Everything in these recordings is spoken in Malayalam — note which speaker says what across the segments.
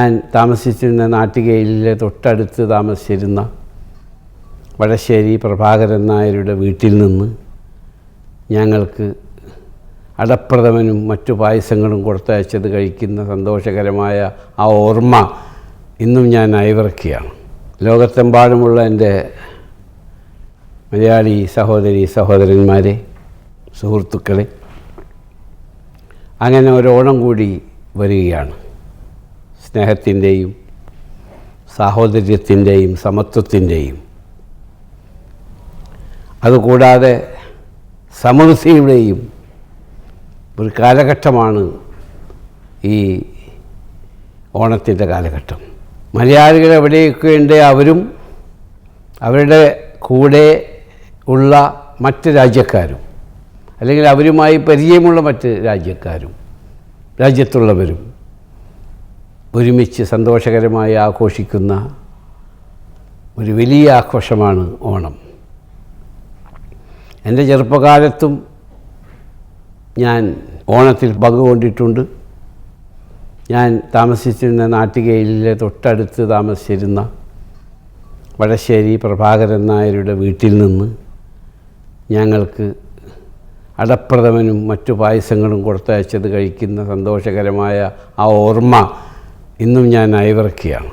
Speaker 1: ഞാൻ താമസിച്ചിരുന്ന നാട്ടികയിലെ തൊട്ടടുത്ത് താമസിച്ചിരുന്ന വടശ്ശേരി പ്രഭാകരൻ നായരുടെ വീട്ടിൽ നിന്ന് ഞങ്ങൾക്ക് അടപ്രഥമനും മറ്റു പായസങ്ങളും കൊടുത്തയച്ചത് കഴിക്കുന്ന സന്തോഷകരമായ ആ ഓർമ്മ ഇന്നും ഞാൻ അയവിറക്കുകയാണ്. ലോകത്തെമ്പാടുമുള്ള എൻ്റെ മലയാളി സഹോദരി സഹോദരന്മാരെ, സുഹൃത്തുക്കളെ, അങ്ങനെ ഒരോണം കൂടി വരികയാണ്. സ്നേഹത്തിൻ്റെയും സാഹോദര്യത്തിൻ്റെയും സമത്വത്തിൻ്റെയും, അതുകൂടാതെ സമൃദ്ധിയുടെയും ഒരു കാലഘട്ടമാണ് ഈ ഓണത്തിൻ്റെ കാലഘട്ടം. മലയാളികൾ എവിടെയൊക്കെ ഉണ്ട്, അവരും അവരുടെ കൂടെ ഉള്ള മറ്റ് രാജ്യക്കാരും, അല്ലെങ്കിൽ അവരുമായി പരിചയമുള്ള മറ്റ് രാജ്യത്തുള്ളവരും ഒരുമിച്ച് സന്തോഷകരമായി ആഘോഷിക്കുന്ന ഒരു വലിയ ആഘോഷമാണ് ഓണം. എൻ്റെ ചെറുപ്പകാലത്തും ഞാൻ ഓണത്തിൽ പങ്കുകൊണ്ടിട്ടുണ്ട്. ഞാൻ താമസിച്ചിരുന്ന നാട്ടികയിലെ തൊട്ടടുത്ത് താമസിച്ചിരുന്ന വടശ്ശേരി പ്രഭാകരൻ നായരുടെ വീട്ടിൽ നിന്ന് ഞങ്ങൾക്ക് അടപ്രഥമനും മറ്റു പായസങ്ങളും കൊടുത്തയച്ചത് കഴിക്കുന്ന സന്തോഷകരമായ ആ ഓർമ്മ ഇന്നും ഞാൻ അയവിറക്കുകയാണ്.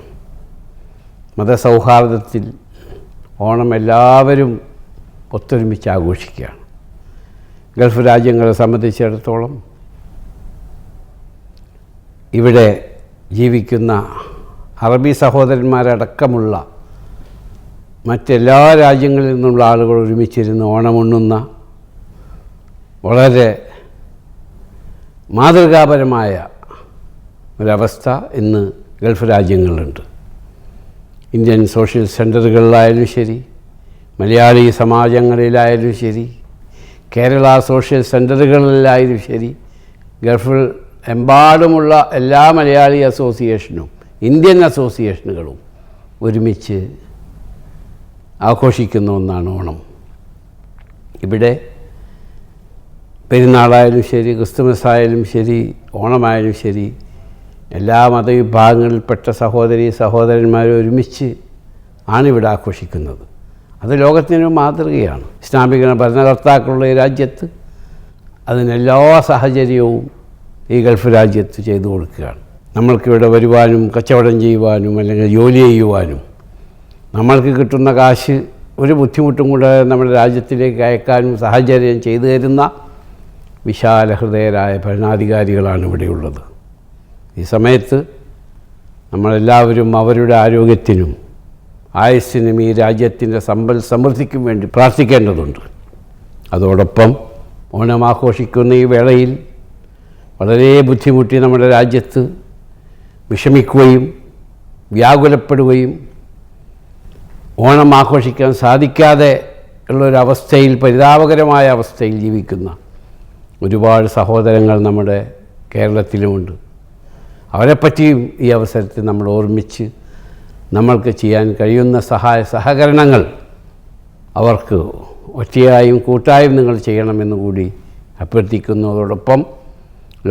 Speaker 1: മതസൗഹാർദ്ദത്തിൽ ഓണം എല്ലാവരും ഒത്തൊരുമിച്ച് ആഘോഷിക്കുകയാണ്. ഗൾഫ് രാജ്യങ്ങളെ സംബന്ധിച്ചിടത്തോളം ഇവിടെ ജീവിക്കുന്ന അറബി സഹോദരന്മാരടക്കമുള്ള മറ്റെല്ലാ രാജ്യങ്ങളിൽ നിന്നുള്ള ആളുകൾ ഒരുമിച്ചിരുന്ന് ഓണമുണ്ണുന്ന വളരെ മാതൃകാപരമായ ഒരവസ്ഥ ഇന്ന് ഗൾഫ് രാജ്യങ്ങളിലുണ്ട്. ഇന്ത്യൻ സോഷ്യൽ സെൻ്ററുകളിലായാലും ശരി, മലയാളി സമാജങ്ങളിലായാലും ശരി, കേരള സോഷ്യൽ സെൻ്ററുകളിലായാലും ശരി, ഗൾഫിൽ എമ്പാടുമുള്ള എല്ലാ മലയാളി അസോസിയേഷനും ഇന്ത്യൻ അസോസിയേഷനുകളും ഒരുമിച്ച് ആഘോഷിക്കുന്ന ഒന്നാണ് ഓണം. ഇവിടെ പെരുന്നാളായാലും ശരി, ക്രിസ്തുമസ് ആയാലും ശരി, ഓണമായാലും ശരി, എല്ലാ മതവിഭാഗങ്ങളിൽപ്പെട്ട സഹോദരന്മാരും ഒരുമിച്ച് ആണിവിടെ ആഘോഷിക്കുന്നത്. അത് ലോകത്തിന് മാതൃകയാണ്. ഇസ്ലാമിക ഭരണകർത്താക്കളുള്ള ഈ രാജ്യത്ത് അതിനെല്ലാ സാഹചര്യവും ഈ ഗൾഫ് രാജ്യത്ത് ചെയ്തു കൊടുക്കുകയാണ്. നമ്മൾക്കിവിടെ വരുവാനും കച്ചവടം ചെയ്യുവാനും അല്ലെങ്കിൽ ജോലി ചെയ്യുവാനും നമ്മൾക്ക് കിട്ടുന്ന കാശ് ഒരു ബുദ്ധിമുട്ടും കൂടാതെ നമ്മുടെ രാജ്യത്തിലേക്ക് അയക്കാനും സാഹചര്യം ചെയ്തു തരുന്ന വിശാല ഹൃദയരായ ഭരണാധികാരികളാണ് ഇവിടെയുള്ളത്. ഈ സമയത്ത് നമ്മളെല്ലാവരും അവരുടെ ആരോഗ്യത്തിനും ആയുസ്സിനും ഈ രാജ്യത്തിൻ്റെ സമ്പൽ സമൃദ്ധിക്കും വേണ്ടി പ്രാർത്ഥിക്കേണ്ടതുണ്ട്. അതോടൊപ്പം ഓണം ആഘോഷിക്കുന്ന ഈ വേളയിൽ വളരെ ബുദ്ധിമുട്ടി നമ്മുടെ രാജ്യത്ത് വിഷമിക്കുകയും വ്യാകുലപ്പെടുകയും ഓണം ആഘോഷിക്കാൻ സാധിക്കാതെ ഉള്ളൊരവസ്ഥയിൽ, പരിതാപകരമായ അവസ്ഥയിൽ ജീവിക്കുന്ന ഒരുപാട് സഹോദരങ്ങൾ നമ്മുടെ കേരളത്തിലുമുണ്ട്. അവരെപ്പറ്റിയും ഈ അവസരത്തിൽ നമ്മൾ ഓർമ്മിച്ച് നമ്മൾക്ക് ചെയ്യാൻ കഴിയുന്ന സഹകരണങ്ങൾ അവർക്ക് ഒറ്റയായും കൂട്ടായും നിങ്ങൾ ചെയ്യണമെന്ന് കൂടി അഭ്യർത്ഥിക്കുന്നതോടൊപ്പം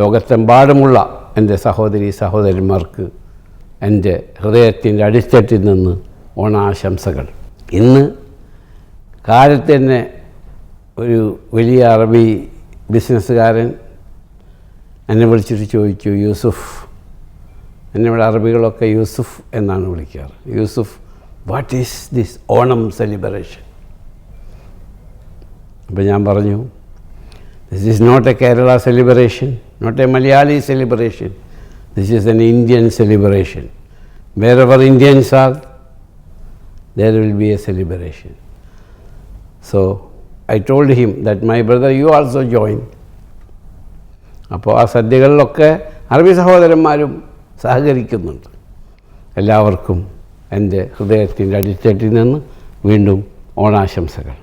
Speaker 1: ലോകത്തെമ്പാടുമുള്ള എൻ്റെ സഹോദരന്മാർക്ക് എൻ്റെ ഹൃദയത്തിൻ്റെ അടിത്തട്ടിൽ നിന്ന് ഓണാശംസകൾ. ഇന്ന് കാലത്ത് തന്നെ ഒരു വലിയ അറബി ബിസിനസ്സുകാരൻ എന്നെ വിളിച്ചിട്ട് ചോദിച്ചു, യൂസുഫ്, എന്നെ ഇവിടെ അറബികളൊക്കെ യൂസുഫ് എന്നാണ് വിളിക്കാറ്, Yusuf, what is this Onam celebration? അപ്പോൾ ഞാൻ പറഞ്ഞു, this is not a Kerala celebration, not a Malayali celebration, this is an Indian celebration. Wherever Indians are, there will be a celebration. So I told him that my brother, you also join. അപ്പോൾ ആ സദ്യകളിലൊക്കെ അറബി സഹോദരന്മാരും സഹകരിക്കുന്നുണ്ട്. എല്ലാവർക്കും എൻ്റെ ഹൃദയത്തിൻ്റെ അടിത്തട്ടിൽ നിന്ന് വീണ്ടും ഓണാശംസകൾ.